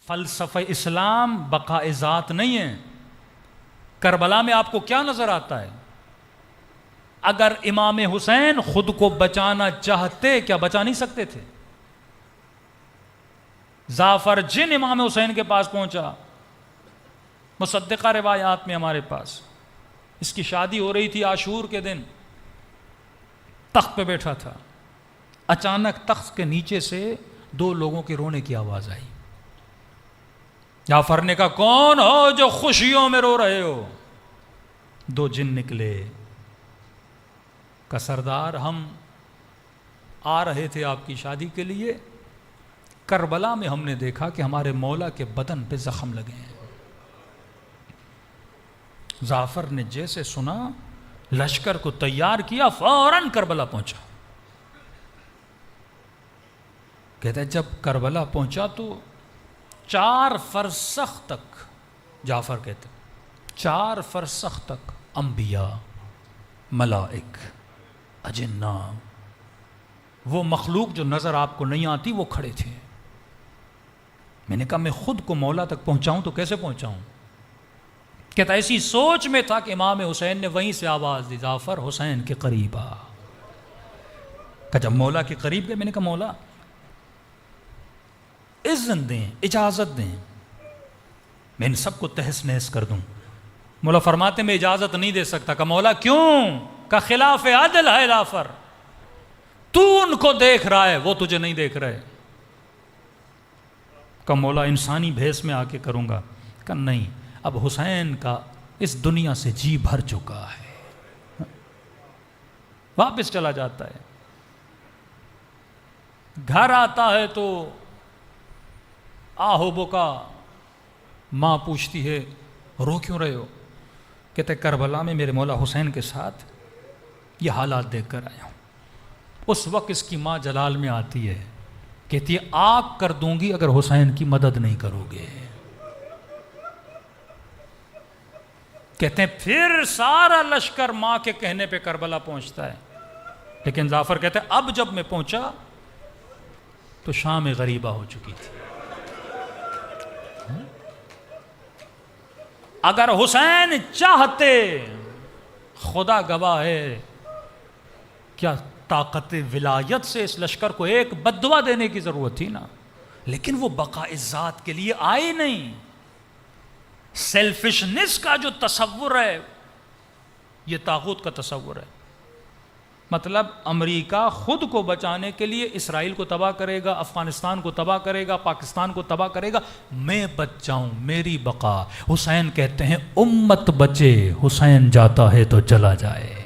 فلسفہ اسلام بقاء ذات نہیں ہے۔ کربلا میں آپ کو کیا نظر آتا ہے؟ اگر امام حسین خود کو بچانا چاہتے کیا بچا نہیں سکتے تھے؟ جعفر جن امام حسین کے پاس پہنچا، مصدقہ روایات میں ہمارے پاس، اس کی شادی ہو رہی تھی عاشور کے دن، تخت پہ بیٹھا تھا، اچانک تخت کے نیچے سے دو لوگوں کے رونے کی آواز آئی۔ جعفر نے کہا کون ہو جو خوشیوں میں رو رہے ہو؟ دو جن نکلے، کہ سردار ہم آ رہے تھے آپ کی شادی کے لیے، کربلا میں ہم نے دیکھا کہ ہمارے مولا کے بدن پہ زخم لگے ہیں۔ جعفر نے جیسے سنا لشکر کو تیار کیا، فوراً کربلا پہنچا۔ کہتا ہے جب کربلا پہنچا تو 4 فرسخ تک، جعفر کہتے 4 فرسخ تک انبیاء، ملائک، اجنہ، وہ مخلوق جو نظر آپ کو نہیں آتی وہ کھڑے تھے۔ میں نے کہا میں خود کو مولا تک پہنچاؤں تو کیسے پہنچاؤں؟ کہتا ایسی سوچ میں تھا کہ امام حسین نے وہیں سے آواز دی، جعفر حسین کے قریب آ۔ کہ جب مولا کے قریب گئے، میں نے کہا مولا اذن دیں، اجازت دیں، میں ان سب کو تہس نہس کر دوں۔ مولا فرماتے میں اجازت نہیں دے سکتا۔ کہ مولا کیوں؟ کہ خلاف عدل ہے جعفر، تو ان کو دیکھ رہا ہے وہ تجھے نہیں دیکھ رہے۔ کہ مولا انسانی بھیس میں آ کے کروں گا۔ کہ نہیں، اب حسین کا اس دنیا سے جی بھر چکا ہے، واپس چلا جاتا ہے۔ گھر آتا ہے تو آہو بکا، ماں پوچھتی ہے رو کیوں رہے ہو؟ کہتے کربلا میں میرے مولا حسین کے ساتھ یہ حالات دیکھ کر آیا ہوں۔ اس وقت اس کی ماں جلال میں آتی ہے، کہتی ہے آگ کر دوں گی اگر حسین کی مدد نہیں کرو گے۔ کہتے ہیں پھر سارا لشکر ماں کے کہنے پہ کربلا پہنچتا ہے، لیکن جعفر کہتے ہیں اب جب میں پہنچا تو شام غریبہ ہو چکی تھی۔ اگر حسین چاہتے، خدا گواہ ہے، کیا طاقت ولایت سے اس لشکر کو ایک بددعا دینے کی ضرورت تھی نا، لیکن وہ بقاء ذات کے لیے آئے نہیں۔ سیلفشنس کا جو تصور ہے یہ طاغوت کا تصور ہے۔ مطلب امریکہ خود کو بچانے کے لیے اسرائیل کو تباہ کرے گا، افغانستان کو تباہ کرے گا، پاکستان کو تباہ کرے گا، میں بچ جاؤں، میری بقا۔ حسین کہتے ہیں امت بچے، حسین جاتا ہے تو چلا جائے۔